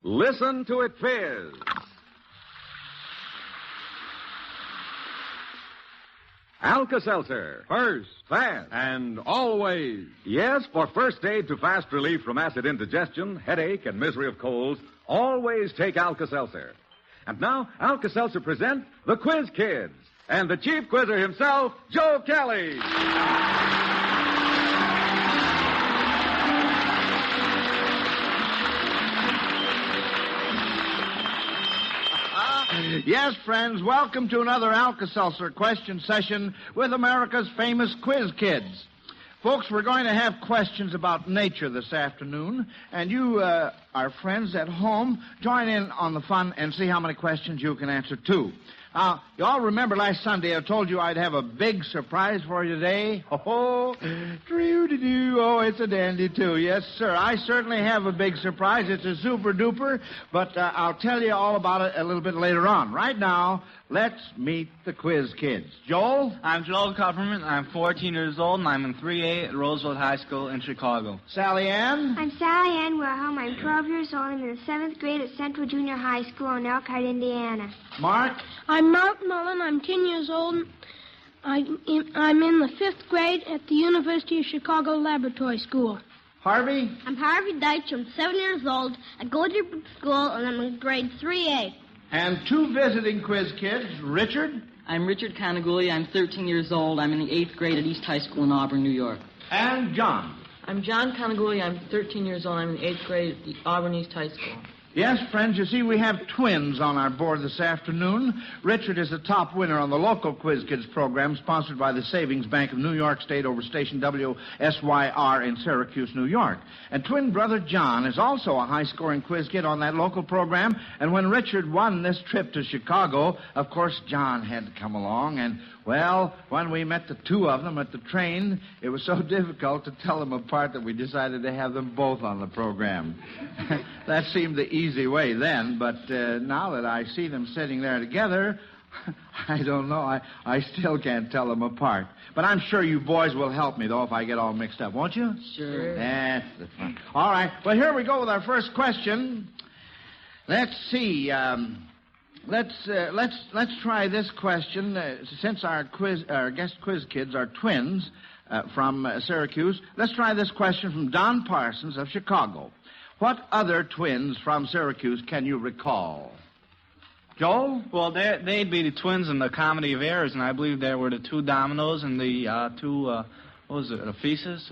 Listen to it fizz. Alka-Seltzer. First, Fast. and always. Yes, for first aid to fast relief from acid indigestion, headache, and misery of colds, always take Alka-Seltzer. And now, Alka-Seltzer presents the Quiz Kids and the chief quizzer himself, Joe Kelly. Yes, friends, welcome to another Alka-Seltzer question session with America's famous Quiz Kids. Folks, we're going to have questions about nature this afternoon, and you, our friends at home, join in on the fun and see how many questions you can answer, too. You all remember last Sunday I told you I'd have a big surprise for you today? Oh, it's a dandy, too. Yes, sir. I certainly have a big surprise. It's a super-duper, but I'll tell you all about it a little bit later on. Right now, let's meet the Quiz Kids. Joel? I'm Joel Kupperman. I'm 14 years old, and I'm in 3A at Roosevelt High School in Chicago. Sally Ann? I'm Sally Ann Wilhelm. I'm 12 years old. I'm in the 7th grade at Central Junior High School in Elkhart, Indiana. Mark? I'm Mark Mullen. I'm 10 years old. I'm in the 5th grade at the University of Chicago Laboratory School. Harvey? I'm Harvey Dyke. I'm 7 years old. I go to school, and I'm in grade 3A. And two visiting Quiz Kids. Richard? I'm Richard Canaguli. I'm 13 years old. I'm in the 8th grade at East High School in Auburn, New York. And John? I'm John Canaguli. I'm 13 years old. I'm in the 8th grade at the Auburn East High School. Yes, friends, you see, we have twins on our board this afternoon. Richard is the top winner on the local Quiz Kids program sponsored by the Savings Bank of New York State over station WSYR in Syracuse, New York. And twin brother John is also a high-scoring quiz kid on that local program. And when Richard won this trip to Chicago, of course, John had to come along. And, well, when we met the two of them at the train, it was so difficult to tell them apart that we decided to have them both on the program. That seemed the easy way then, but now that I see them sitting there together, I don't know. I still can't tell them apart. But I'm sure you boys will help me, though, if I get all mixed up, won't you? Sure. That's the fun. All right. Well, here we go with our first question. Let's see. Let's try this question. Since our guest quiz kids are twins from Syracuse, let's try this question from Don Parsons of Chicago. What other twins from Syracuse can you recall? Joel? Well, they'd be the twins in the Comedy of Errors, and I believe there were the two Dominoes and the two, what was it, Ephesus?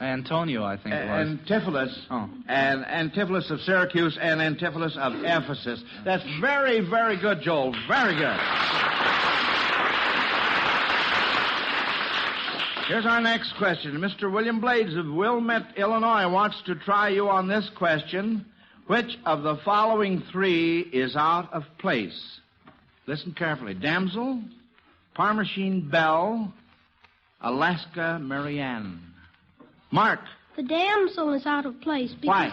Antonio, I think it was. Antipholus. Oh. And Antipholus of Syracuse and Antipholus of Ephesus. That's very, very good, Joel. Very good. Here's our next question. Mr. William Blades of Wilmette, Illinois, wants to try you on this question. Which of the following three is out of place? Listen carefully. Damsel, Parmachene Belle, Alaska Marianne. Mark. The damsel is out of place. Why?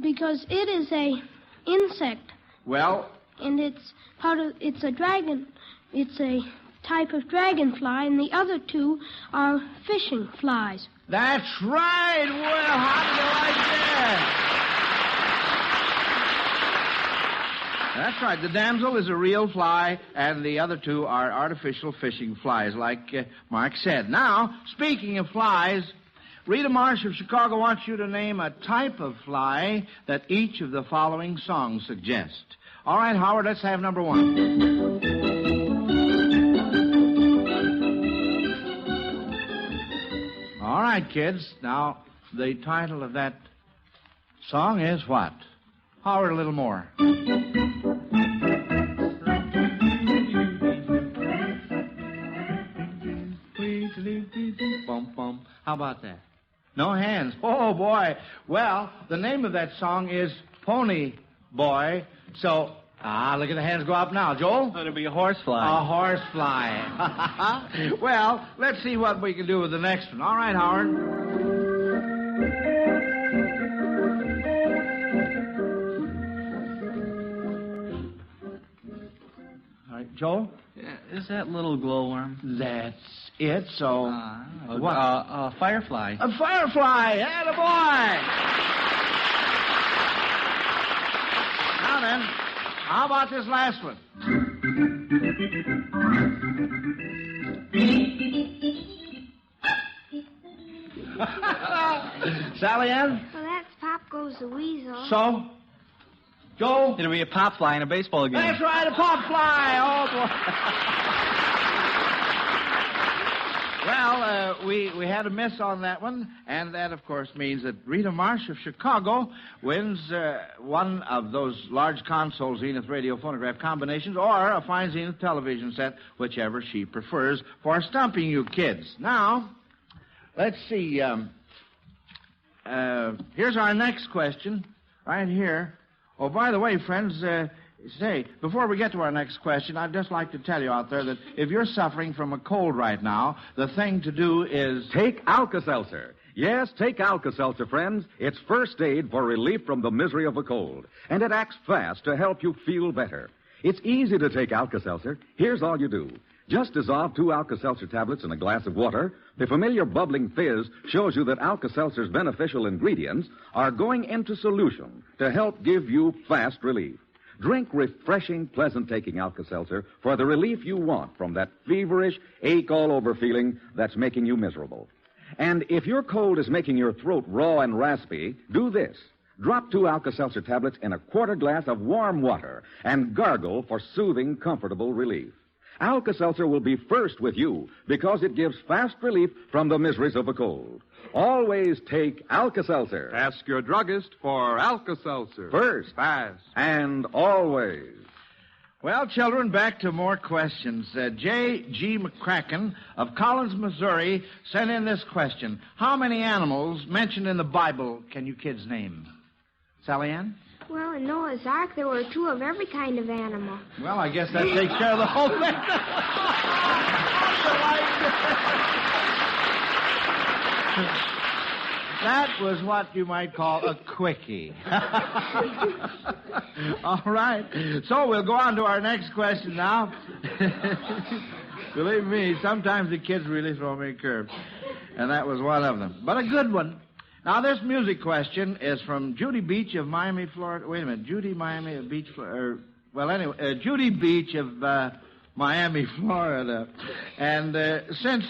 Because it is a insect. Well? And it's a dragon. It's a type of dragonfly, and the other two are fishing flies. That's right. Well, how do you like that? That's right. The damsel is a real fly, and the other two are artificial fishing flies, like Mark said. Now, speaking of flies, Rita Marsh of Chicago wants you to name a type of fly that each of the following songs suggest. All right, Howard, let's have number one. All right, kids. Now, the title of that song is what? Howard, a little more. How about that? No hands. Oh, boy. Well, the name of that song is Pony Boy. So, look at the hands go up now. Joel? It'll be a horsefly. A horsefly. Well, let's see what we can do with the next one. All right, Howard. All right, Joel? Yeah, is that little glowworm? That's it, so... what? A firefly. A firefly! Attaboy! then. How about this last one? Sally Ann? Well, that's Pop Goes the Weasel. So? Joe? It'll be a pop fly in a baseball game. That's right, a pop fly. Oh, boy. Well, we had a miss on that one, and that, of course, means that Rita Marsh of Chicago wins one of those large console Zenith radio phonograph combinations or a fine Zenith television set, whichever she prefers, for stumping you kids. Now, let's see. Here's our next question, right here. Oh, by the way, friends, say, before we get to our next question, I'd just like to tell you out there that if you're suffering from a cold right now, the thing to do is... Take Alka-Seltzer. Yes, take Alka-Seltzer, friends. It's first aid for relief from the misery of a cold. And it acts fast to help you feel better. It's easy to take Alka-Seltzer. Here's all you do. Just dissolve 2 Alka-Seltzer tablets in a glass of water. The familiar bubbling fizz shows you that Alka-Seltzer's beneficial ingredients are going into solution to help give you fast relief. Drink refreshing, pleasant-taking Alka-Seltzer for the relief you want from that feverish, ache-all-over feeling that's making you miserable. And if your cold is making your throat raw and raspy, do this. Drop 2 Alka-Seltzer tablets in a quarter glass of warm water and gargle for soothing, comfortable relief. Alka-Seltzer will be first with you because it gives fast relief from the miseries of a cold. Always take Alka-Seltzer. Ask your druggist for Alka-Seltzer. First. Fast. And always. Well, children, back to more questions. J.G. McCracken of Collins, Missouri, sent in this question. How many animals mentioned in the Bible can you kids name? Sally Ann? Well, in Noah's Ark, there were 2 of every kind of animal. Well, I guess that takes care of the whole thing. That was what you might call a quickie. All right. So we'll go on to our next question now. Believe me, sometimes the kids really throw me a curve. And that was one of them. But a good one. Now, this music question is from Judy Beach of Miami, Florida. Wait a minute. Judy Beach of Miami, Florida. And since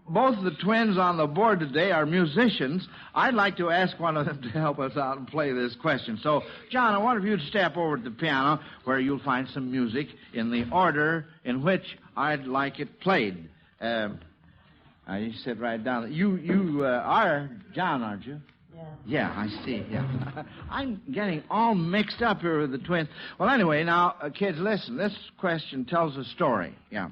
both the twins on the board today are musicians, I'd like to ask one of them to help us out and play this question. So, John, I wonder if you'd step over to the piano where you'll find some music in the order in which I'd like it played. You sit right down. You are John, aren't you? Yeah. Yeah, I see. Yeah. I'm getting all mixed up here with the twins. Well, anyway, now, kids, listen. This question tells a story. Yeah.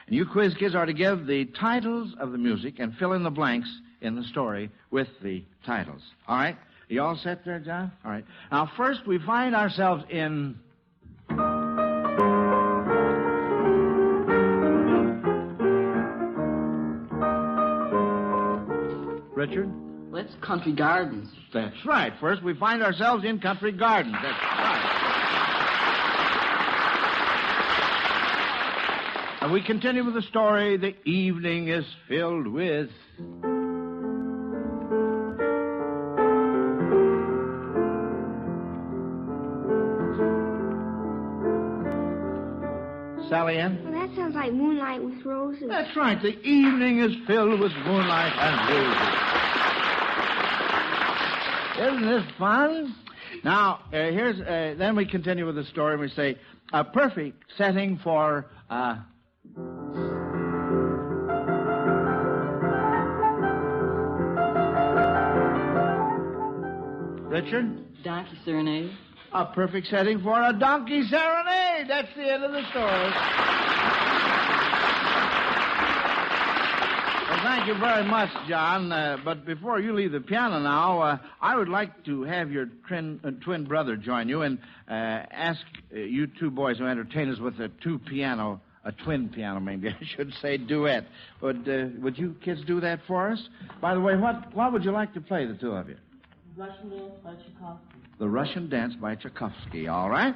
And you quiz kids are to give the titles of the music and fill in the blanks in the story with the titles. All right? You all set there, John? All right. Now, first, we find ourselves in... Richard? Well, it's Country Gardens. That's right. First, we find ourselves in Country Gardens. That's right. And we continue with the story. The evening is filled with... Sally Ann? Well, that sounds like Moonlight with Roses. That's right. The evening is filled with moonlight and roses. Isn't this fun? Now, then we continue with the story and we say, a perfect setting for, Richard? Donkey Serenade. A perfect setting for a donkey serenade. That's the end of the story. Well, thank you very much, John. But before you leave the piano now, I would like to have your twin brother join you and ask you 2 boys to entertain us with a twin piano, maybe I should say, duet. Would you kids do that for us? By the way, what would you like to play, the 2 of you? Russian Dance by Tchaikovsky. The Russian Dance by Tchaikovsky, all right?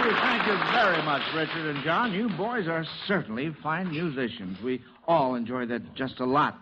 Thank you very much, Richard and John. You boys are certainly fine musicians. We all enjoy that just a lot.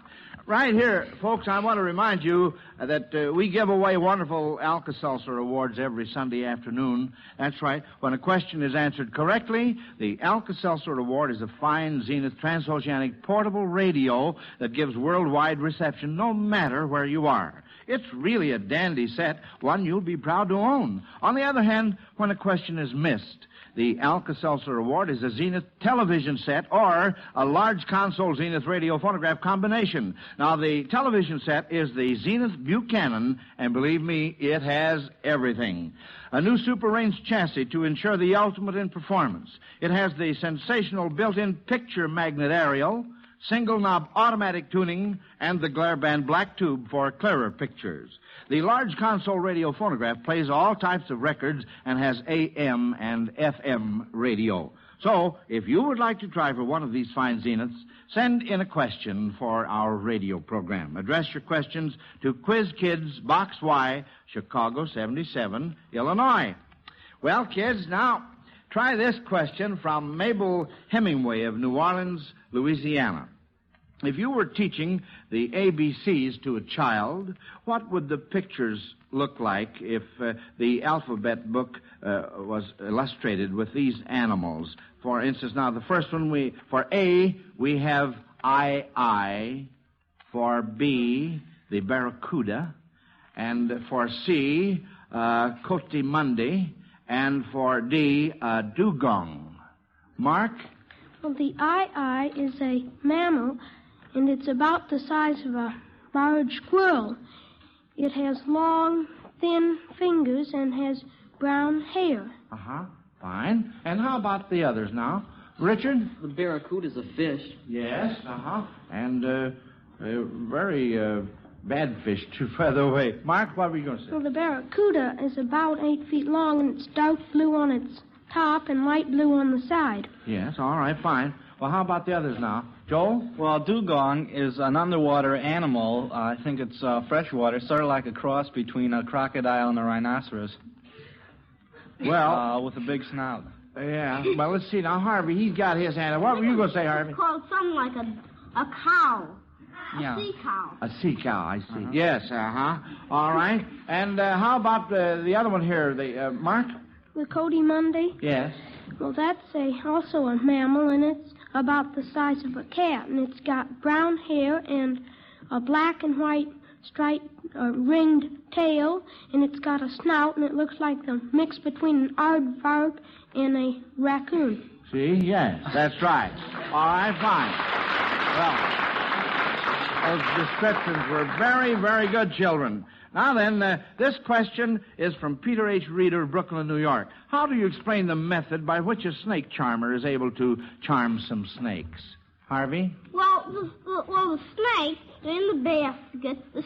Right here, folks, I want to remind you that we give away wonderful Alka-Seltzer awards every Sunday afternoon. That's right. When a question is answered correctly, the Alka-Seltzer award is a fine Zenith transoceanic portable radio that gives worldwide reception no matter where you are. It's really a dandy set, one you'll be proud to own. On the other hand, when a question is missed, the Alka-Seltzer Award is a Zenith television set or a large console Zenith radio phonograph combination. Now, the television set is the Zenith Buchanan, and believe me, it has everything. A new Super Range chassis to ensure the ultimate in performance. It has the sensational built-in picture magnet aerial, single knob automatic tuning, and the glare band black tube for clearer pictures. The large console radio phonograph plays all types of records and has AM and FM radio. So, if you would like to try for one of these fine Zeniths, send in a question for our radio program. Address your questions to Quiz Kids, Box Y, Chicago 77, Illinois. Well, kids, now try this question from Mabel Hemingway of New Orleans, Louisiana. If you were teaching the ABCs to a child, what would the pictures look like if the alphabet book was illustrated with these animals? For instance, now the first one, for A, we have I. For B, the barracuda. And for C, coatimundi. And for D, dugong. Mark? Well, the I is a mammal, and it's about the size of a large squirrel. It has long, thin fingers and has brown hair. Uh-huh. Fine. And how about the others now? Richard? The barracuda's a fish. Yes, uh-huh. And very bad fish, too, by the way. Mark, what were you going to say? Well, the barracuda is about 8 feet long, and it's dark blue on its top and light blue on the side. Yes, all right, fine. Well, how about the others now? Joel? Well, dugong is an underwater animal. I think it's freshwater, sort of like a cross between a crocodile and a rhinoceros. Well... with a big snout. Yeah, well, let's see. Now, Harvey, he's got his hand. What were you going to say, Harvey? It's called something like a cow. Yeah. A sea cow. A sea cow, I see. Uh-huh. Yes, uh-huh. All right. And how about the other one here, the Mark? The coatimundi? Yes. Well, that's also a mammal, and it's about the size of a cat, and it's got brown hair and a black and white striped ringed tail, and it's got a snout, and it looks like the mix between an aardvark and a raccoon. See? Yes, that's right. All right, fine. Well, those descriptions were very, very good, children. Now then, this question is from Peter H. Reeder of Brooklyn, New York. How do you explain the method by which a snake charmer is able to charm some snakes? Harvey? Well, the snake in the basket. The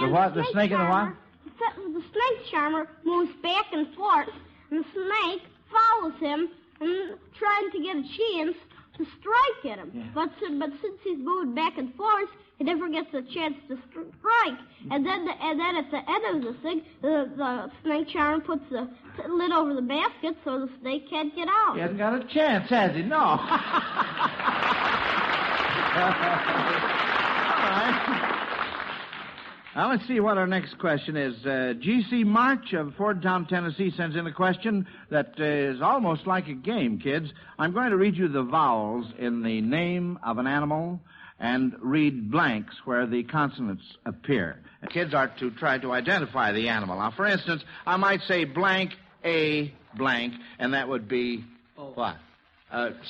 what? The snake in the what? The snake charmer moves back and forth, and the snake follows him and trying to get a chance to strike at him. Yeah. But since he's moving back and forth, he never gets a chance to strike. And then at the end of the thing, the snake charmer puts the lid over the basket so the snake can't get out. He hasn't got a chance, has he? No. All right. Now, let's see what our next question is. G.C. March of Fordtown, Tennessee, sends in a question that is almost like a game, kids. I'm going to read you the vowels in the name of an animal and read blanks where the consonants appear. And kids are to try to identify the animal. Now, for instance, I might say blank, a blank, and that would be what?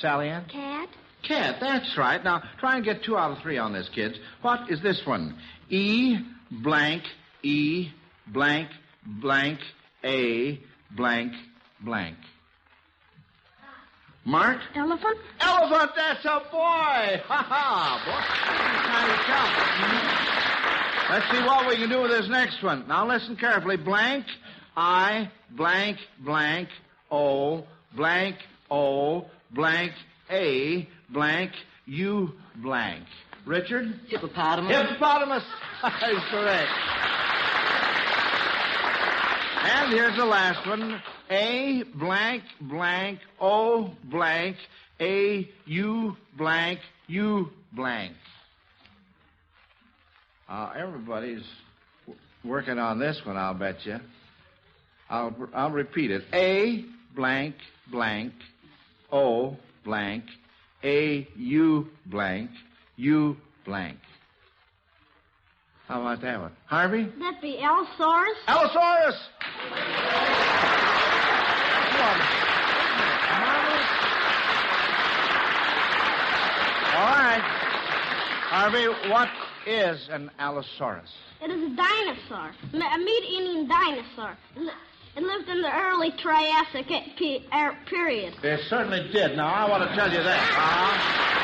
Sally Ann? Cat. Cat, that's right. Now, try and get 2 out of 3 on this, kids. What is this one? E blank, E blank, blank, A blank, blank. Mark? Elephant? Elephant, that's a boy! Ha-ha! Boy, let's see what we can do with this next one. Now, listen carefully. Blank, I, blank, blank, O, blank, O, blank, A, blank, U, blank. Richard? Hippopotamus. Hippopotamus is correct. And here's the last one. A blank blank O blank A U blank U blank. Everybody's working on this one, I'll bet you. I'll repeat it. A blank blank O blank A U blank U blank. How about that one? Harvey? That'd be Allosaurus. Allosaurus! All right. Harvey, what is an Allosaurus? It is a dinosaur, a meat-eating dinosaur. It lived in the early Triassic period. It certainly did. Now, I want to tell you that.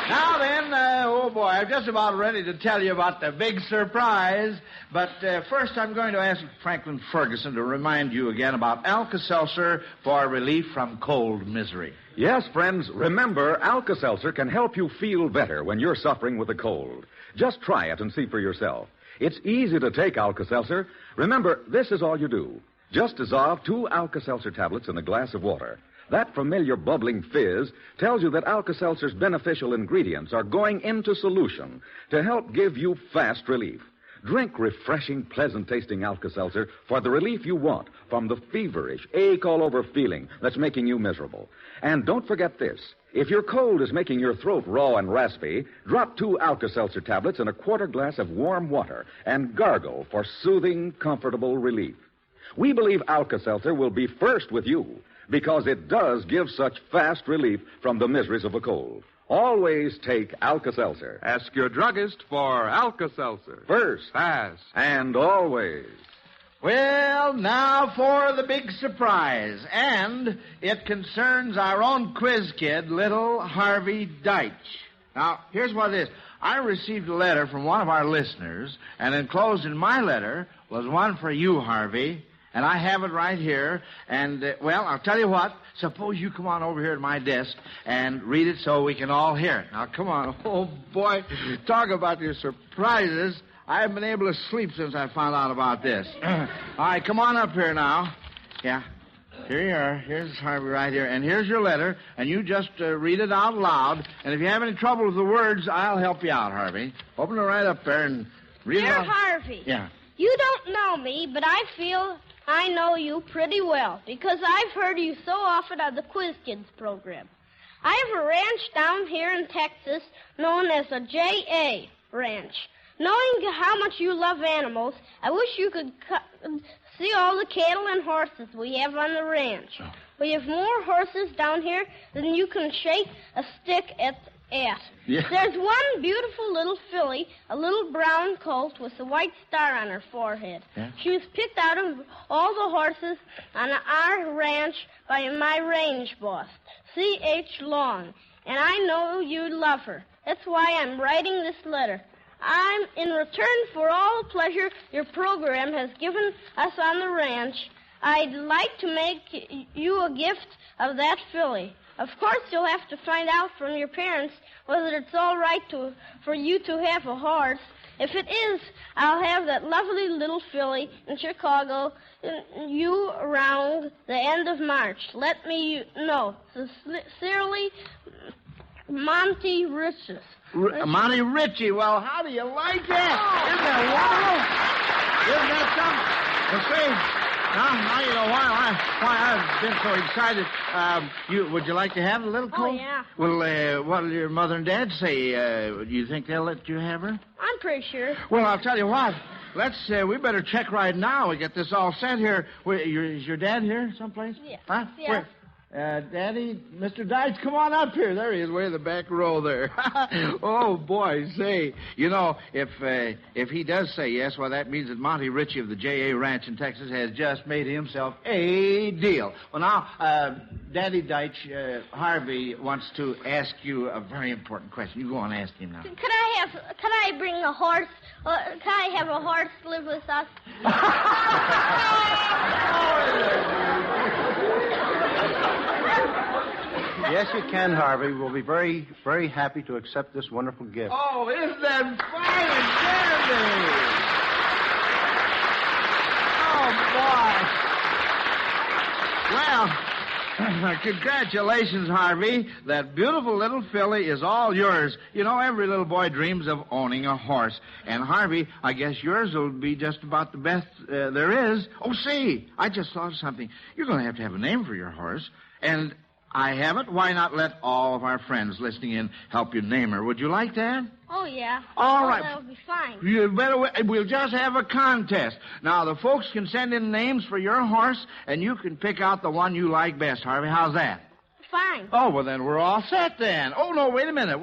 Now then, oh boy, I'm just about ready to tell you about the big surprise. But first, I'm going to ask Franklin Ferguson to remind you again about Alka-Seltzer for relief from cold misery. Yes, friends, remember, Alka-Seltzer can help you feel better when you're suffering with a cold. Just try it and see for yourself. It's easy to take Alka-Seltzer. Remember, this is all you do. Just dissolve 2 Alka-Seltzer tablets in a glass of water. That familiar bubbling fizz tells you that Alka-Seltzer's beneficial ingredients are going into solution to help give you fast relief. Drink refreshing, pleasant-tasting Alka-Seltzer for the relief you want from the feverish, ache-all-over feeling that's making you miserable. And don't forget this. If your cold is making your throat raw and raspy, drop 2 Alka-Seltzer tablets in a quarter glass of warm water and gargle for soothing, comfortable relief. We believe Alka-Seltzer will be first with you because it does give such fast relief from the miseries of a cold. Always take Alka-Seltzer. Ask your druggist for Alka-Seltzer. First. Fast. And always. Well, now for the big surprise. And it concerns our own quiz kid, little Harvey Dyke. Now, here's what it is. I received a letter from one of our listeners, and enclosed in my letter was one for you, Harvey. And I have it right here. And, well, I'll tell you what. Suppose you come on over here to my desk and read it so we can all hear it. Now, come on. Oh, boy. Talk about your surprises. I haven't been able to sleep since I found out about this. All right, come on up here now. Yeah. Here you are. Here's Harvey right here. And here's your letter. And you just read it out loud. And if you have any trouble with the words, I'll help you out, Harvey. Open it right up there and read it out. Dear Harvey. Yeah. You don't know me, but I feel I know you pretty well because I've heard you so often on the Quiz Kids program. I have a ranch down here in Texas known as a J.A. Ranch. Knowing how much you love animals, I wish you could see all the cattle and horses we have on the ranch. We have more horses down here than you can shake a stick at. Yeah. There's one beautiful little filly, a little brown colt with a white star on her forehead. Yeah. She was picked out of all the horses on our ranch by my range boss, C.H. Long, and I know you love her. That's why I'm writing this letter. I'm in return for all the pleasure your program has given us on the ranch. I'd like to make you a gift of that filly. Of course, you'll have to find out from your parents whether it's all right for you to have a horse. If it is, I'll have that lovely little filly in Chicago you around the end of March. Let me know. Sincerely, Monty Riches. Monty Ritchie. Well, how do you like that? Isn't that wonderful? Isn't that something? Well, see, now you know why I've been so excited. Would you like to have the little colt? Oh, yeah. Well, what'll your mother and dad say? Do you think they'll let you have her? I'm pretty sure. Well, I'll tell you what. We better check right now. We get this all set here. Is your dad here someplace? Yeah. Huh? Yeah. Where? Daddy, Mr. Dyke, come on up here. There he is, way in the back row there. Oh, boy, say, you know, if he does say yes, well, that means that Monty Ritchie of the J.A. Ranch in Texas has just made himself a deal. Well, now, Daddy Dyke, Harvey wants to ask you a very important question. You go on and ask him now. Can I bring a horse? Can I have a horse live with us? Yes, you can, Harvey. We'll be very, very happy to accept this wonderful gift. Oh, isn't that fine and dandy? Congratulations, Harvey. That beautiful little filly is all yours. You know, every little boy dreams of owning a horse. And, Harvey, I guess yours will be just about the best there is. Oh, see, I just thought of something. You're going to have a name for your horse. And I haven't. Why not let all of our friends listening in help you name her? Would you like that? Oh, yeah. All right. That would be fine. You better. We'll just have a contest. Now, the folks can send in names for your horse, and you can pick out the one you like best, Harvey. How's that? Fine. Oh, well, then we're all set then. Oh, no, wait a minute.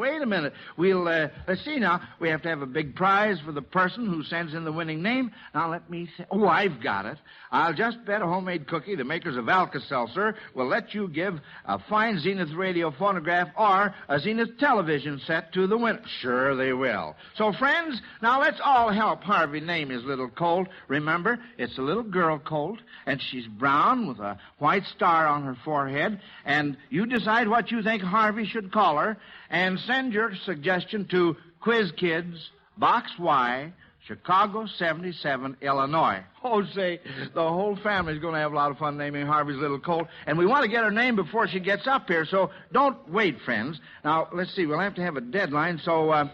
We'll, let's see now. We have to have a big prize for the person who sends in the winning name. Now, let me see. Oh, I've got it. I'll just bet a homemade cookie the makers of Alka-Seltzer will let you give a fine Zenith radio phonograph or a Zenith television set to the winner. Sure they will. So, friends, now let's all help Harvey name his little colt. Remember, it's a little girl colt, and she's brown with a white star on her forehead, and you decide what you think Harvey should call her, and send your suggestion to Quiz Kids, Box Y, Chicago 77, Illinois. Oh, say, the whole family's going to have a lot of fun naming Harvey's little colt, and we want to get her name before she gets up here, so don't wait, friends. Now, let's see, we'll have to have a deadline, so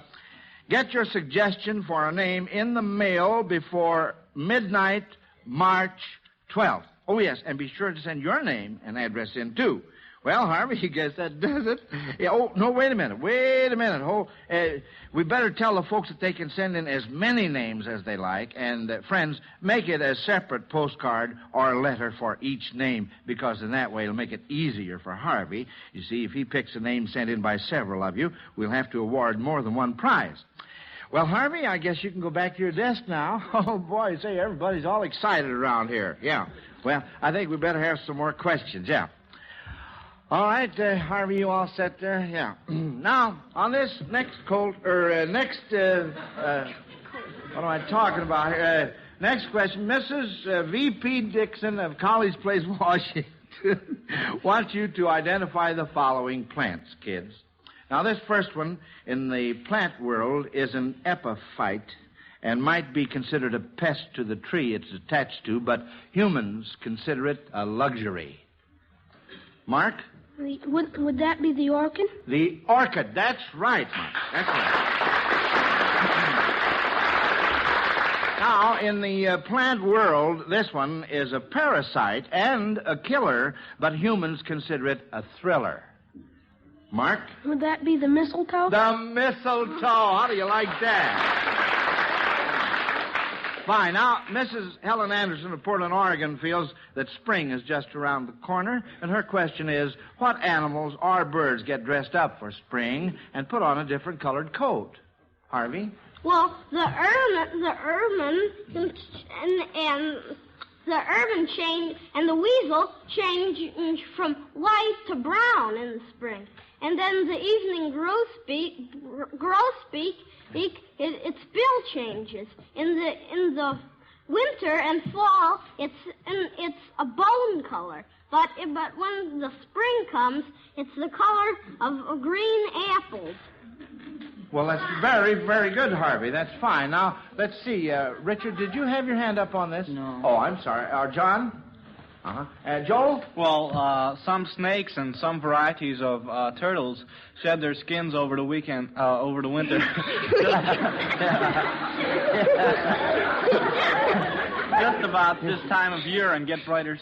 get your suggestion for a name in the mail before midnight, March 12th. Oh, yes, and be sure to send your name and address in, too. Well, Harvey, I guess that does it. Yeah, oh, no, wait a minute. Oh, we better tell the folks that they can send in as many names as they like. And, friends, make it a separate postcard or a letter for each name, because in that way it'll make it easier for Harvey. You see, if he picks a name sent in by several of you, we'll have to award more than one prize. Well, Harvey, I guess you can go back to your desk now. Oh, boy, say, everybody's all excited around here. Yeah. Well, I think we better have some more questions, yeah. All right, Harvey, you all set there? Yeah. Now, on this next what am I talking about here? Next question, Mrs. V.P. Dixon of College Place, Washington, wants you to identify the following plants, kids. Now, this first one in the plant world is an epiphyte and might be considered a pest to the tree it's attached to, but humans consider it a luxury. Mark? Would that be the orchid? The orchid. That's right, Mark. That's right. Now, in the plant world, this one is a parasite and a killer, but humans consider it a thriller. Mark? Would that be the mistletoe? The mistletoe. How do you like that? Fine. Now, Mrs. Helen Anderson of Portland, Oregon feels that spring is just around the corner, and her question is, what animals or birds get dressed up for spring and put on a different colored coat? Harvey? Well, the ermine change and the weasel change from white to brown in the spring. And then the evening grosbeak, its bill changes. In the winter and fall, it's a bone color. But when the spring comes, it's the color of green apples. Well, that's very, very good, Harvey. That's fine. Now, let's see. Richard, did you have your hand up on this? No. Oh, I'm sorry. John? Uh-huh. Joel? Well, some snakes and some varieties of turtles shed their skins over the winter. Just about this time of year, and get brighter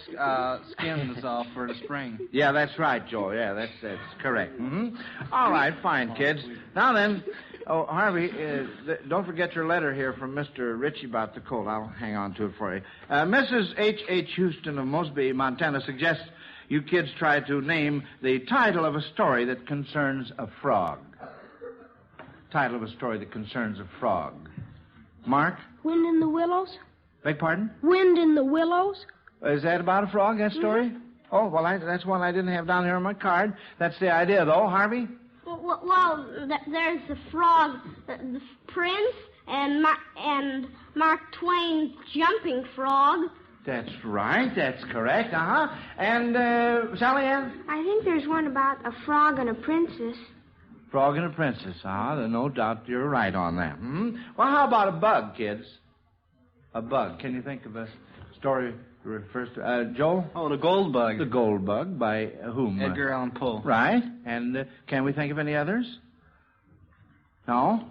skins for the spring. Yeah, that's right, Joel. Yeah, that's correct. Mm-hmm. All right, fine, kids. Now then, Harvey, don't forget your letter here from Mr. Ritchie about the colt. I'll hang on to it for you. Mrs. H.H. Houston of Mosby, Montana, suggests you kids try to name the title of a story that concerns a frog. Title of a story that concerns a frog. Mark? Wind in the Willows. Beg pardon? Wind in the Willows. Is that about a frog, that story? Mm-hmm. Oh, well, that's one I didn't have down here on my card. That's the idea, though. Harvey? Well, there's the frog, the prince, and Mark Twain's jumping frog. That's right. That's correct. Uh-huh. And, Sally Ann? I think there's one about a frog and a princess. Frog and a princess. No doubt you're right on that. Hmm? Well, how about a bug, kids? A bug. Can you think of a story refers to? Joel? Oh, The Gold Bug. The Gold Bug by whom? Edgar Allan Poe. Right. And can we think of any others? No?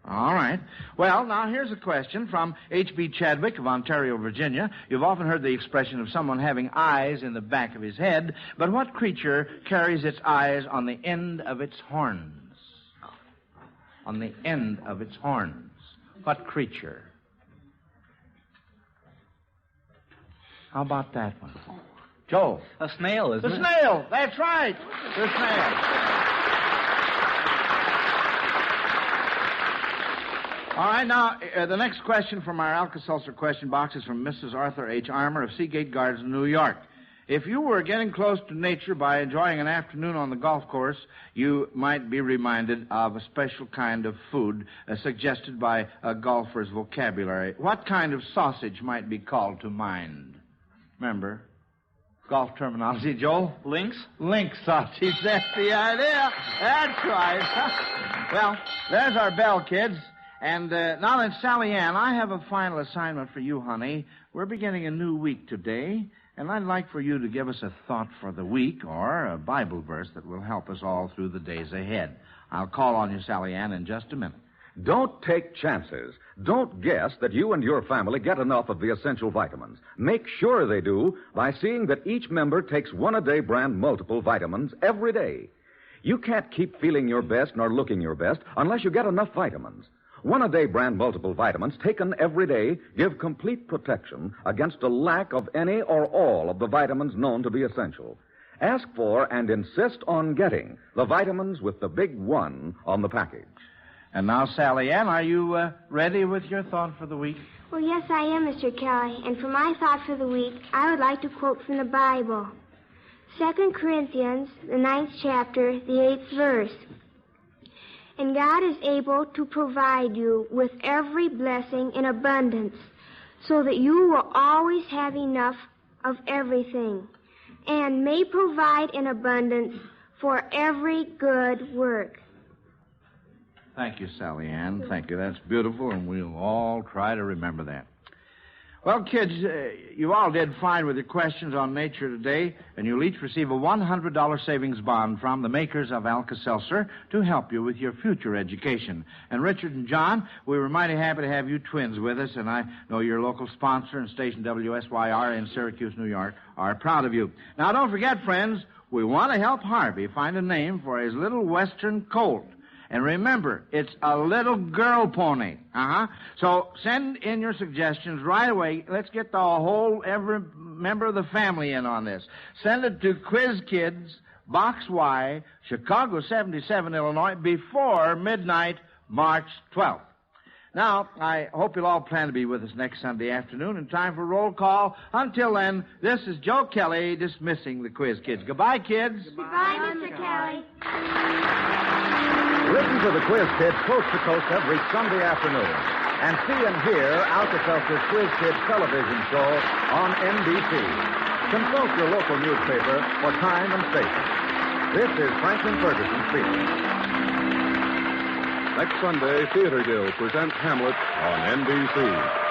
All right. Well, now here's a question from H.B. Chadwick of Ontario, Virginia. You've often heard the expression of someone having eyes in the back of his head, but what creature carries its eyes on the end of its horns? On the end of its horns. What creature? How about that one? Joel. A snail, isn't it? The snail. That's right. The snail. All right, now, the next question from our Alka-Seltzer question box is from Mrs. Arthur H. Armour of Seagate Gardens, New York. If you were getting close to nature by enjoying an afternoon on the golf course, you might be reminded of a special kind of food suggested by a golfer's vocabulary. What kind of sausage might be called to mind? Remember? Golf terminology, Joel? Lynx? Lynx sausage, that's the idea. That's right. Well, there's our bell, kids. And now then, Sally Ann, I have a final assignment for you, honey. We're beginning a new week today, and I'd like for you to give us a thought for the week or a Bible verse that will help us all through the days ahead. I'll call on you, Sally Ann, in just a minute. Don't take chances. Don't guess that you and your family get enough of the essential vitamins. Make sure they do by seeing that each member takes one-a-day brand multiple vitamins every day. You can't keep feeling your best nor looking your best unless you get enough vitamins. One-a-day brand multiple vitamins taken every day give complete protection against a lack of any or all of the vitamins known to be essential. Ask for and insist on getting the vitamins with the big one on the package. And now, Sally Ann, are you ready with your thought for the week? Well, yes, I am, Mr. Kelly. And for my thought for the week, I would like to quote from the Bible. 2 Corinthians, the 9th chapter, the 8th verse. And God is able to provide you with every blessing in abundance, so that you will always have enough of everything, and may provide in abundance for every good work. Thank you, Sally Ann. Thank you. That's beautiful, and we'll all try to remember that. Well, kids, you all did fine with your questions on nature today, and you'll each receive a $100 savings bond from the makers of Alka-Seltzer to help you with your future education. And Richard and John, we were mighty happy to have you twins with us, and I know your local sponsor and station WSYR in Syracuse, New York, are proud of you. Now, don't forget, friends, we want to help Harvey find a name for his little western colt. And remember, it's a little girl pony. So send in your suggestions right away. Let's get every member of the family in on this. Send it to Quiz Kids, Box Y, Chicago 77, Illinois, before midnight, March 12th. Now, I hope you'll all plan to be with us next Sunday afternoon in time for roll call. Until then, this is Joe Kelly dismissing the Quiz Kids. Goodbye, kids. Goodbye, Mr. Kelly. Listen to the Quiz Kids coast to coast every Sunday afternoon. And see and hear Alka-Seltzer's Quiz Kids television show on NBC. Consult your local newspaper for time and station. This is Franklin Ferguson speaking. Next Sunday, Theater Guild presents Hamlet on NBC.